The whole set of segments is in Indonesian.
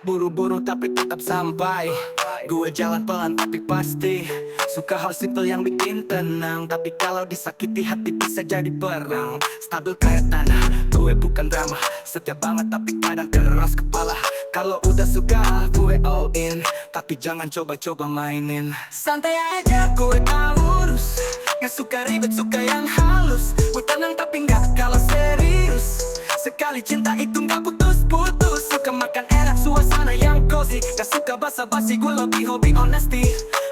buru-buru tapi tetap sampai. Gue jalan pelan tapi pasti. Suka hal simple yang bikin tenang, tapi kalau disakiti hati bisa jadi perang. Stabil kayak tanah, gue bukan drama. Setia banget tapi kadang keras kepala. Kalau udah suka gue all in, tapi jangan coba-coba mainin. Santai aja gue tak urus, gak suka ribet, suka yang halus. Gue tenang tapi gak kalah serius. Sekali cinta itu gak putus-putus. Suka makan enak, suasana yang cozy. Gak suka basa-basi, gue lebih hobi honesty.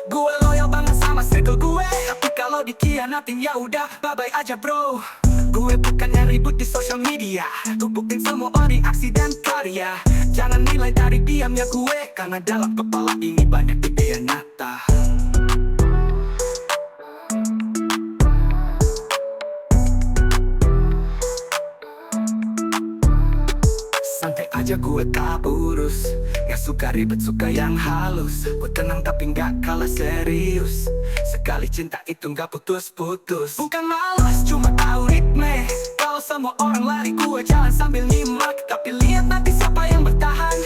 Gue loyal banget sama circle gue, tapi kalau dikhianatin ya udah bye-bye aja bro. Gue bukannya ribut di social media, tuh buktiin semua orang aksi dan karya. Jangan nilai dari diamnya gue, karena dalam kepala ini banyak ide yang nyata. Santai aja gue tak urus, gak suka ribet, suka yang halus. Gue tenang tapi gak kalah serius. Sekali cinta itu gak putus-putus. Bukan malas, cuma tahu ritme. Kalau semua orang lari, gue jalan sambil nyimak. Tapi lihat nanti siapa yang bertahan.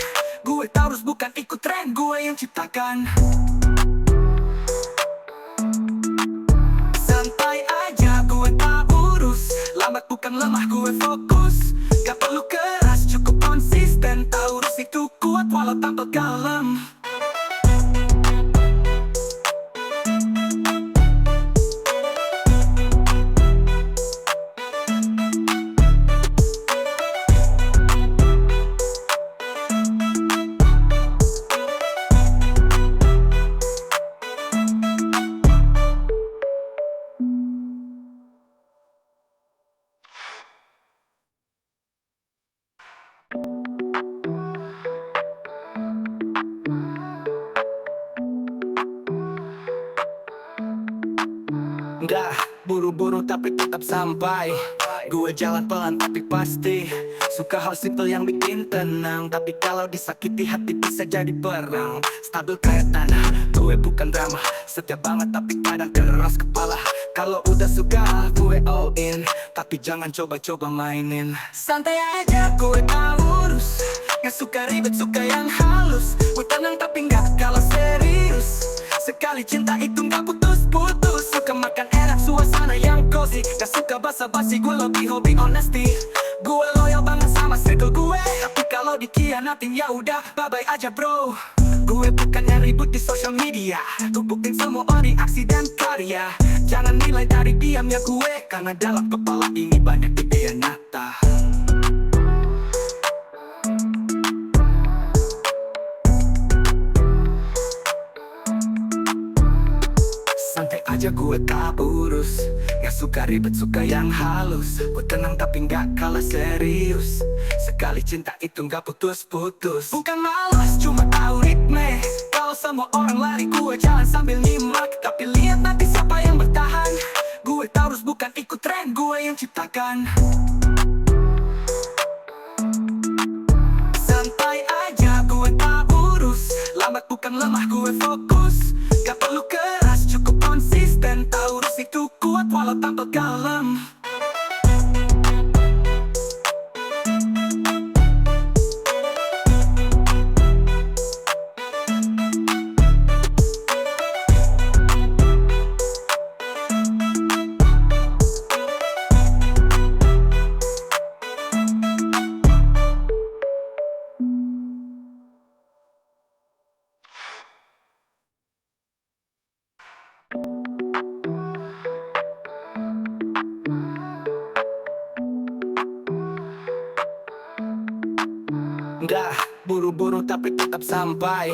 Gue taurus bukan ikut tren, gue yang ciptakan. Santai aja gue tak urus, lambat bukan lemah, gue fokus. Gak perlu keras, cukup konsisten. Taurus itu kuat walau tanpa kalem. Dah buru-buru tapi tetap sampai. Gue jalan pelan tapi pasti. Suka hal simple yang bikin tenang, tapi kalau disakiti hati bisa jadi perang. Stabil kayak tanah, gue bukan drama. Setia banget tapi kadang keras kepala. Kalau udah suka gue all in, tapi jangan coba-coba mainin. Santai aja gue tak urus, gak suka ribet, suka yang halus. Gue tenang tapi gak kalah serius. Sekali cinta itu gak putus-putus. Suka makan enak, suasana yang cozy. Gak suka basa-basi, gue lebih hobi honesty. Gue loyal banget sama circle gue, tapi kalau dikhianatin ya udah bye-bye aja bro. Gue bukannya ribut di social media, tuh buktiin semua orang aksi dan karya. Jangan nilai dari diamnya gue, karena dalam kepala ini banyak ide yang nyata. Santai aja gue tak urus, gak suka ribet, suka yang halus. Gue tenang tapi gak kalah serius. Sekali cinta itu gak putus-putus. Bukan malas, cuma tahu ritme. Kalau semua orang lari, gue jalan sambil nyimak. Tapi lihat nanti siapa yang bertahan. Gue taurus bukan ikut tren, gue yang ciptakan. Santai aja gue tak urus, lambat bukan lemah, gue fokus. Gak perlu keras, cukup konsisten. Taurus itu kuat walau tanpa kalem. Dah buru-buru tapi tetap sampai.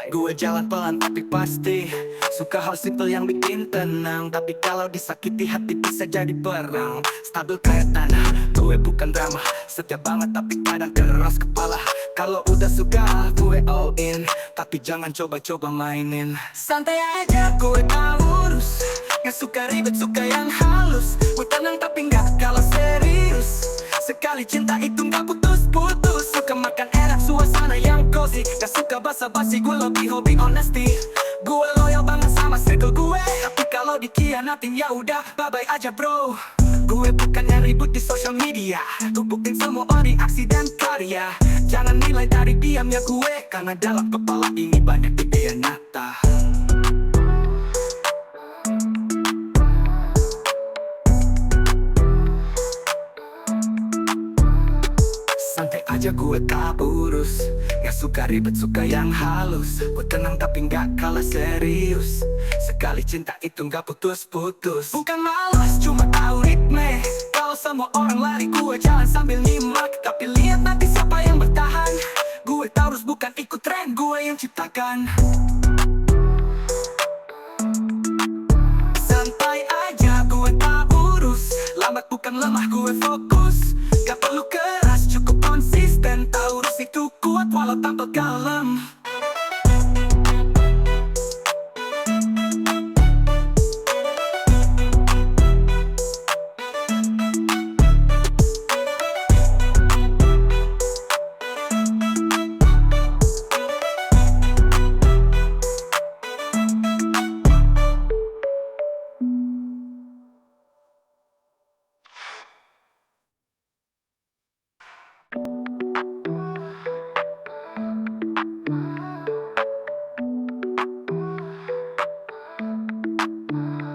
Gue jalan pelan tapi pasti. Suka hal simple yang bikin tenang, tapi kalau disakiti hati bisa jadi perang. Stabil kayak tanah, gue bukan drama. Setia banget tapi kadang keras kepala. Kalau udah suka gue all in, tapi jangan coba-coba mainin. Santai aja gue tak urus, gak suka ribet, suka yang halus. Gue tenang tapi gak kalah serius. Sekali cinta itu gak putus-putus. Suka makan enak, suasana yang cozy. Gak suka basa-basi, gue lebih hobi honesty. Gue loyal banget sama circle gue, tapi kalau dikhianatin ya udah bye-bye aja bro. Gue bukannya ribut di social media, tuh buktiin semua orang aksi dan karya. Jangan nilai dari diamnya gue, karena dalam kepala ini banyak ide yang nyata. Santai aja gue tak urus, gak suka ribet suka yang halus. Gue tenang tapi gak kalah serius. Sekali cinta itu gak putus-putus. Bukan malas cuma tahu ritme. Kalau semua orang lari gue jalan sambil nyimak. Tapi lihat nanti siapa yang bertahan. Gue taurus bukan ikut tren, gue yang ciptakan. Santai aja gue tak urus, lambat bukan lemah gue fokus. Gak perlu keras cukup konsisten, taurus itu kuat walau tanpa kalem.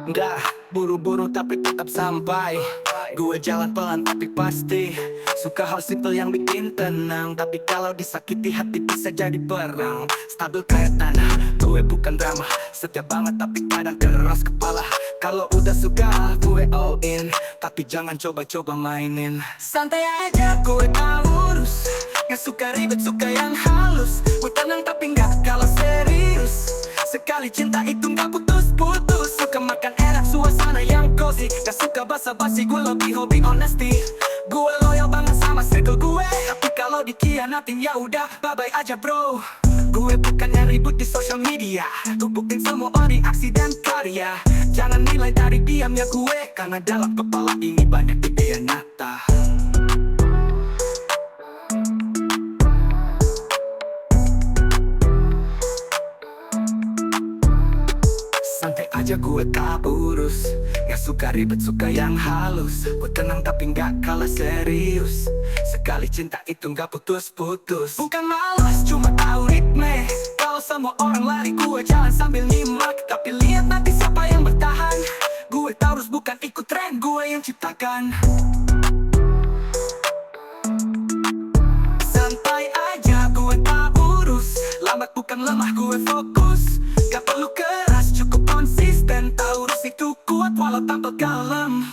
Dah buru-buru tapi tetap sampai. Gue jalan pelan tapi pasti. Suka hal simple yang bikin tenang. Tapi kalau disakiti hati bisa jadi perang. Stabil kayak tanah, gue bukan drama. Setia banget tapi kadang keras kepala. Kalau udah suka gue all in, tapi jangan coba-coba mainin. Santai aja gue tak urus, gak suka ribet suka yang halus. Gue tenang tapi gak kalah serius. Sekali cinta itu gak putus-putus. Suka makan enak suasana yang cozy. Gak suka basa-basi, gue lebih hobi honesty. Gue loyal banget sama circle gue. Tapi kalau dikhianatin ya udah bye-bye aja bro. Gue bukannya ribut di social media, tuh buktiin semua orang aksi dan karya. Jangan nilai dari diamnya gue, karena dalam kepala ini banyak ide yang nyata. Santai aja gue tak urus, gak suka ribet suka yang halus. Gue tenang tapi gak kalah serius. Sekali cinta itu gak putus-putus. Bukan malas cuma tahu ritme. Kalau semua orang lari gue jalan sambil nyimak. Tapi lihat nanti siapa yang bertahan. Gue taurus bukan ikut tren, gue yang ciptakan. Santai aja gue tak urus, lambat bukan lemah gue fokus. Gak perlu keras cukup konsisten, taurus itu kuat walau tanpa kalem.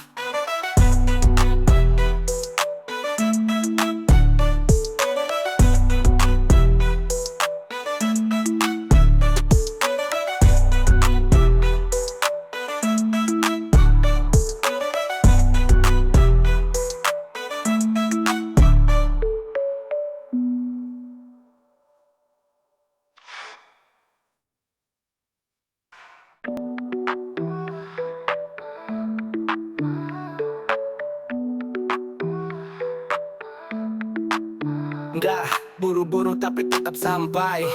Dah buru-buru tapi tetap sampai.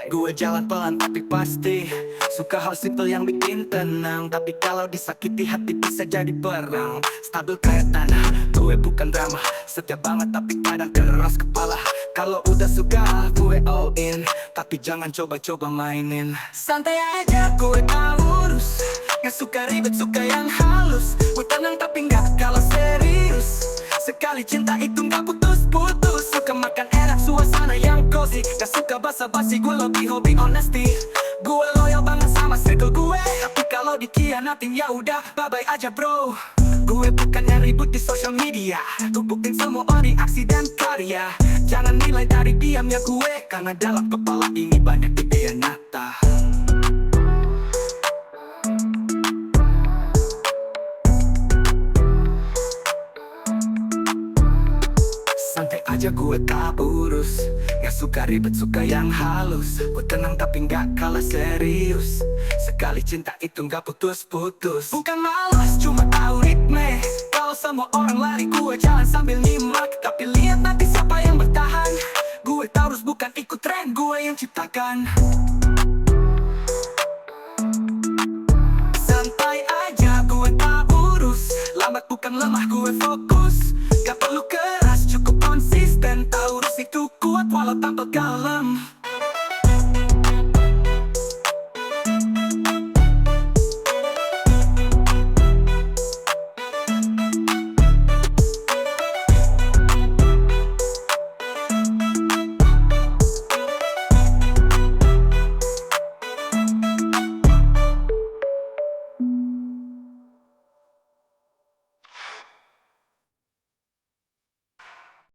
Gue jalan pelan tapi pasti. Suka hal simple yang bikin tenang. Tapi kalau disakiti hati bisa jadi perang. Stabil kayak tanah, gue bukan drama. Setia banget tapi kadang keras kepala. Kalau udah suka gue all in, tapi jangan coba-coba mainin. Santai aja gue tak urus, gak suka ribet suka yang halus. Gue tenang tapi gak kalah serius. Sekali cinta itu gak putus-putus. Suka makan enak suasana yang cozy. Gak suka basa-basi, gue lebih hobi honesty. Gue loyal banget sama circle gue. Tapi kalau dikhianatin ya udah bye-bye aja bro. Gue bukannya ribut di social media, tuh buktiin semua orang aksi dan karya. Jangan nilai dari diamnya gue, karena dalam kepala ini banyak ide yang nyata. Santai aja gue tak urus, gak suka ribet suka yang halus. Gue tenang tapi gak kalah serius. Sekali cinta itu gak putus-putus. Bukan malas cuma tahu ritme. Kalau semua orang lari gue jalan sambil nyimak. Tapi lihat nanti siapa yang bertahan. Gue taurus bukan ikut tren, gue yang ciptakan. Santai aja gue tak urus, lambat bukan lemah, gue fokus. Gak perlu keras, cukup konsisten. Taurus itu kuat walau tampil kalem.